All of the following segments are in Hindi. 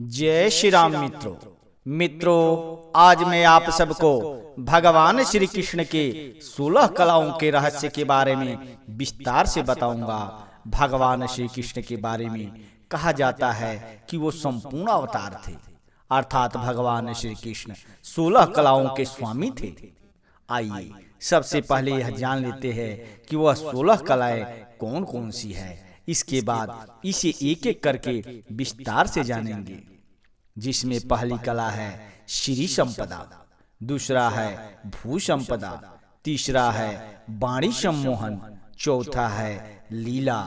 जय श्री राम मित्रों, आज मैं आप सबको भगवान श्री कृष्ण के 16 कलाओं के रहस्य के बारे में विस्तार से बताऊंगा। भगवान श्री कृष्ण के बारे में कहा जाता है कि वो संपूर्ण अवतार थे, अर्थात भगवान श्री कृष्ण 16 कलाओं के स्वामी थे। आइए सबसे पहले यह जान लेते हैं कि वह 16 कलाएं कौन कौन सी है। इसके बाद इसे एक एक करके विस्तार से जानेंगे, जिसमें पहली कला है श्री संपदा, दूसरा है भू संपदा, तीसरा है वाणी सम्मोहन, चौथा है लीला,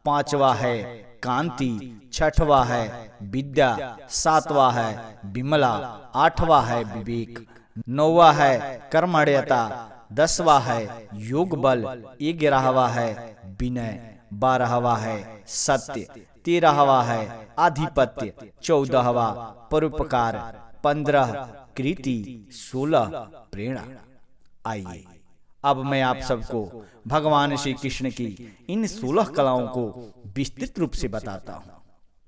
पांचवा है कांति, छठवा है विद्या, सातवां है विमला, आठवां है विवेक, नौवां है कर्मण्यता, 10वां है योग बल, 11वां है विनय, 12वां है सत्य, 13वां है आधिपत्य, 14वां परोपकार, 15 कृति, 16 प्रेरणा। आइए अब मैं आप सबको भगवान श्री कृष्ण की इन 16 कलाओं को विस्तृत रूप से बताता हूँ।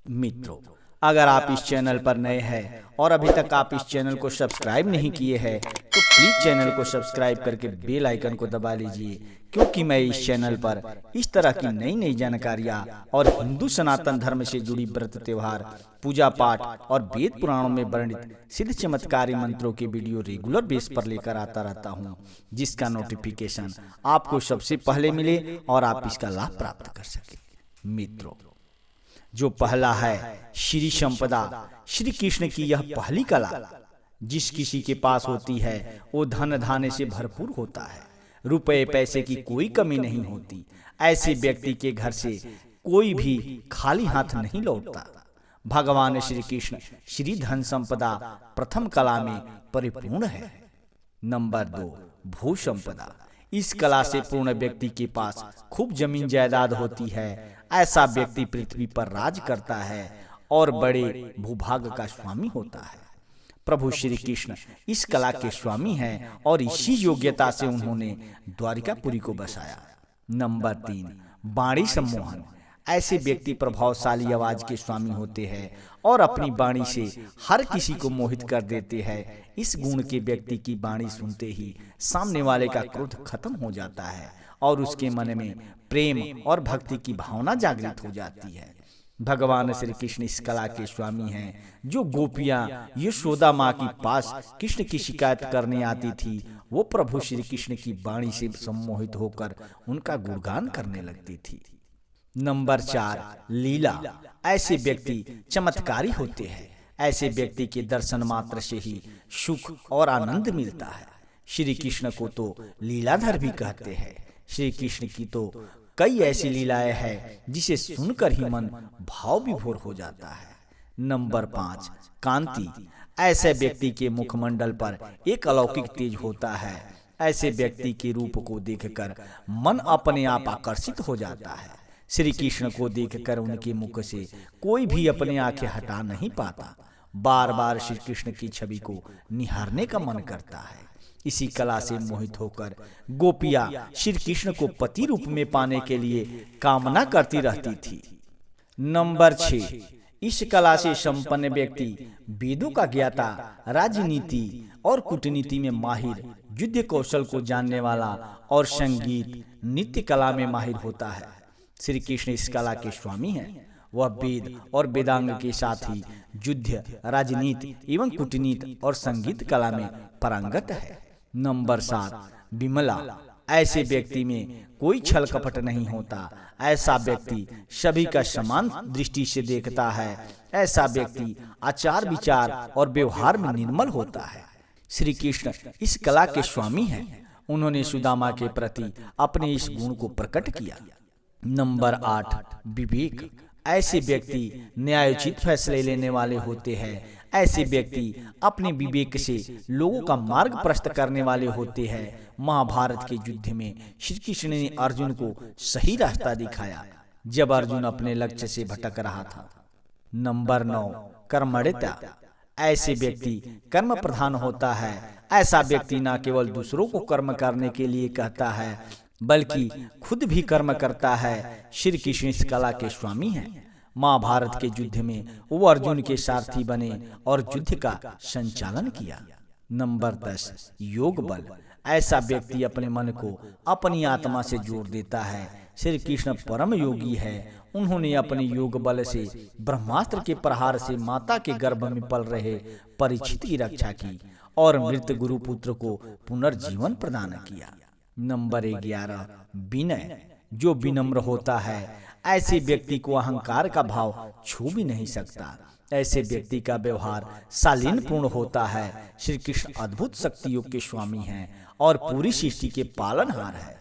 मित्रों, अगर आप इस चैनल पर नए हैं और अभी तक आप इस चैनल को सब्सक्राइब नहीं किए हैं तो प्लीज चैनल को सब्सक्राइब करके बेल आइकन को दबा लीजिए, क्योंकि मैं इस चैनल पर इस तरह की नई नई जानकारियाँ और हिंदू सनातन धर्म से जुड़ी व्रत त्योहार, पूजा पाठ और वेद पुराणों में वर्णित सिद्ध चमत्कारी मंत्रों के वीडियो रेगुलर बेस पर लेकर आता रहता हूँ, जिसका नोटिफिकेशन आपको सबसे पहले मिले और आप इसका लाभ प्राप्त कर सके। मित्रों, जो पहला है श्री संपदा, श्री कृष्ण की यह पहली कला जिस किसी के पास होती है वो धन धान्य से भरपूर होता है, रुपए पैसे की कोई कमी नहीं होती। ऐसे व्यक्ति के घर से कोई भी खाली हाथ नहीं लौटता। भगवान श्री कृष्ण श्री धन संपदा प्रथम कला में परिपूर्ण है। नंबर 2 भू संपदा। इस कला से पूर्ण व्यक्ति के पास खूब जमीन जायदाद होती है। ऐसा व्यक्ति पृथ्वी पर राज करता है और बड़े भूभाग का स्वामी होता है। प्रभु श्री कृष्ण इस कला के स्वामी हैं और इसी योग्यता से उन्होंने द्वारिकापुरी को बसाया। नंबर 3 वाणी सम्मोहन। ऐसे व्यक्ति प्रभावशाली आवाज के स्वामी होते हैं और अपनी वाणी से हर किसी को मोहित कर देते हैं। इस गुण के व्यक्ति की वाणी सुनते ही सामने वाले का क्रोध खत्म हो जाता है और उसके मन में प्रेम और भक्ति की भावना जागृत हो जाती है। भगवान श्री कृष्ण इस कला के स्वामी हैं। जो गोपियां यशोदा माँ के पास कृष्ण की शिकायत करने आती थी, वो प्रभु श्री कृष्ण की वाणी से सम्मोहित होकर उनका गुणगान करने लगती थी। नंबर 4 लीला। ऐसे व्यक्ति चमत्कारी होते हैं। ऐसे व्यक्ति के दर्शन मात्र से ही सुख और आनंद मिलता है। श्री कृष्ण को तो लीलाधर भी कहते हैं। श्री कृष्ण की तो कई ऐसी लीलाएं हैं जिसे सुनकर ही मन भाव विभोर हो जाता है। नंबर 5 कांति। ऐसे व्यक्ति के मुखमंडल पर एक अलौकिक तेज होता है। ऐसे व्यक्ति के रूप को देखकर मन अपने आप आकर्षित हो जाता है। श्री कृष्ण को देखकर उनके मुख से कोई भी अपनी आंखें हटा नहीं पाता। बार बार श्री कृष्ण की छवि को निहारने का मन करता है। इसी कला से मोहित होकर गोपियां श्री कृष्ण को पति रूप में पाने के लिए कामना करती रहती थी। नंबर 6 इस कला से संपन्न व्यक्ति वेदों का ज्ञाता, राजनीति और कूटनीति में माहिर, युद्ध कौशल को जानने वाला और संगीत नृत्य कला में माहिर होता है। श्री कृष्ण इस कला के स्वामी हैं। वह वेद और वेदांग के साथ ही युद्ध, राजनीति एवं कूटनीति और संगीत कला में पारंगत है। नंबर 7 विमला। ऐसे व्यक्ति में कोई छल कपट नहीं होता। ऐसा व्यक्ति सभी का समान दृष्टि से देखता है। ऐसा व्यक्ति आचार विचार और व्यवहार में निर्मल होता है। श्री कृष्ण इस कला के स्वामी हैं। उन्होंने सुदामा के प्रति अपने इस गुण को प्रकट किया। नंबर 8 विवेक। ऐसे व्यक्ति न्यायोचित फैसले लेने वाले होते हैं। ऐसे व्यक्ति अपने विवेक से लोगों का मार्ग प्रशस्त करने वाले होते हैं। महाभारत के युद्ध में श्री कृष्ण ने अर्जुन को सही रास्ता दिखाया जब अर्जुन अपने लक्ष्य से भटक रहा था। नंबर 9 कर्मण्यता। ऐसे व्यक्ति कर्म प्रधान होता है। ऐसा व्यक्ति न केवल दूसरों को कर्म करने के लिए कहता है, बल्कि खुद भी कर्म करता है। श्री कृष्ण इस कला के स्वामी हैं। महाभारत के युद्ध में वो अर्जुन के सारथी बने और युद्ध का संचालन किया। नंबर 10, योग बल। ऐसा व्यक्ति अपने मन को अपनी आत्मा से जोड़ देता है। श्री कृष्ण परम योगी है। उन्होंने अपने योग बल से ब्रह्मास्त्र के प्रहार से माता के गर्भ में पल रहे परीक्षित की रक्षा की और मृत गुरुपुत्र को पुनर्जीवन प्रदान किया। नंबर 11, विनय। जो विनम्र होता है ऐसे व्यक्ति को अहंकार का भाव छू भी नहीं सकता। ऐसे व्यक्ति का व्यवहार शालीन पूर्ण होता है। श्री कृष्ण अद्भुत शक्तियों के स्वामी हैं और पूरी सृष्टि के पालनहार है,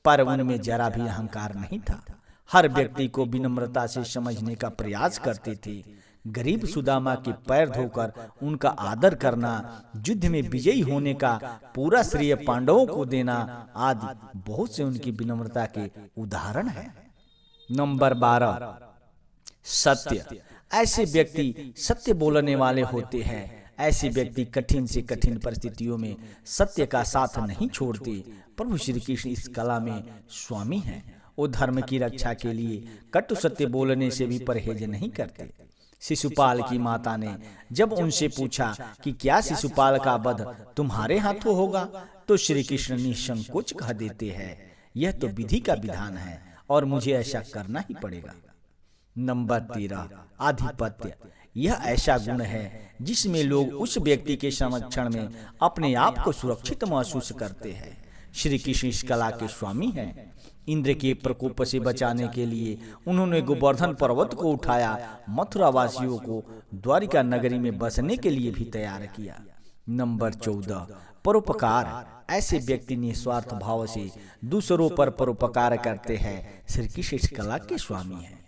पर उनमें जरा भी अहंकार नहीं था। हर व्यक्ति को विनम्रता से समझने का प्रयास करते थे। गरीब सुदामा के पैर धोकर उनका आदर करना, युद्ध में विजयी होने का पूरा श्रेय पांडवों को देना आदि बहुत से उनकी विनम्रता के उदाहरण है। नंबर 12, सत्य। ऐसे व्यक्ति सत्य बोलने वाले होते हैं। ऐसे व्यक्ति कठिन से कठिन परिस्थितियों में सत्य का साथ नहीं छोड़ते। प्रभु श्री कृष्ण इस कला में स्वामी हैं। वो धर्म की रक्षा के लिए कटु सत्य बोलने से भी परहेज नहीं करते। शिशुपाल की माता ने जब उनसे पूछा कि क्या शिशुपाल का वध तुम्हारे हाथों होगा, तो श्री कृष्ण निसंकोच कह देते हैं, यह तो विधि का विधान है और मुझे ऐसा करना ही पड़ेगा। नंबर 13, आधिपत्य। यह ऐसा गुण है जिसमें लोग उस व्यक्ति के समक्षण में अपने आप को सुरक्षित महसूस करते हैं। श्री कृष्ण इस कला के स्वामी हैं। इंद्र के प्रकोप से बचाने के लिए उन्होंने गोवर्धन पर्वत को उठाया, मथुरा वासियों को द्वारिका नगरी में बसने के लिए भी तैयार किया। नंबर 14, परोपकार। ऐसे व्यक्ति निस्वार्थ भाव से दूसरों पर परोपकार करते हैं। श्री कृष्ण इस कला के स्वामी हैं।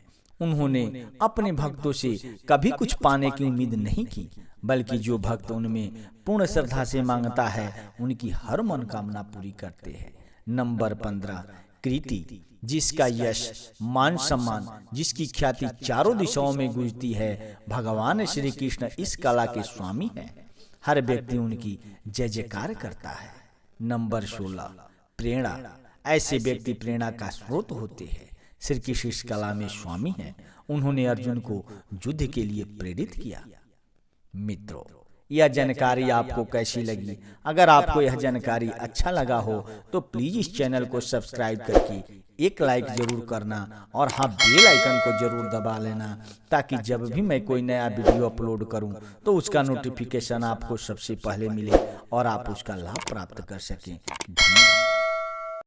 उन्होंने अपने भक्तों से कभी कुछ पाने की उम्मीद नहीं की, बल्कि जो भक्त उनमें पूर्ण श्रद्धा से मांगता है उनकी हर मनोकामना पूरी करते हैं। नंबर 15, कीर्ति। जिसका यश, मान सम्मान, जिसकी ख्याति चारों दिशाओं में गूंजती है, भगवान श्री कृष्ण इस कला के स्वामी हैं। हर व्यक्ति उनकी जय जयकार करता है। नंबर 16, प्रेरणा। ऐसे व्यक्ति प्रेरणा का स्रोत होते हैं। श्री कृष्ण इस कला में स्वामी हैं। उन्होंने अर्जुन को युद्ध के लिए प्रेरित किया। मित्रों, यह जानकारी आपको कैसी लगी? अगर आपको यह जानकारी अच्छा लगा हो तो प्लीज इस चैनल को सब्सक्राइब करके एक लाइक जरूर करना और हाँ, बेल आइकन को जरूर दबा लेना, ताकि जब भी मैं कोई नया वीडियो अपलोड करूं तो उसका नोटिफिकेशन आपको सबसे पहले मिले और आप उसका लाभ प्राप्त कर सकें। धन्यवाद।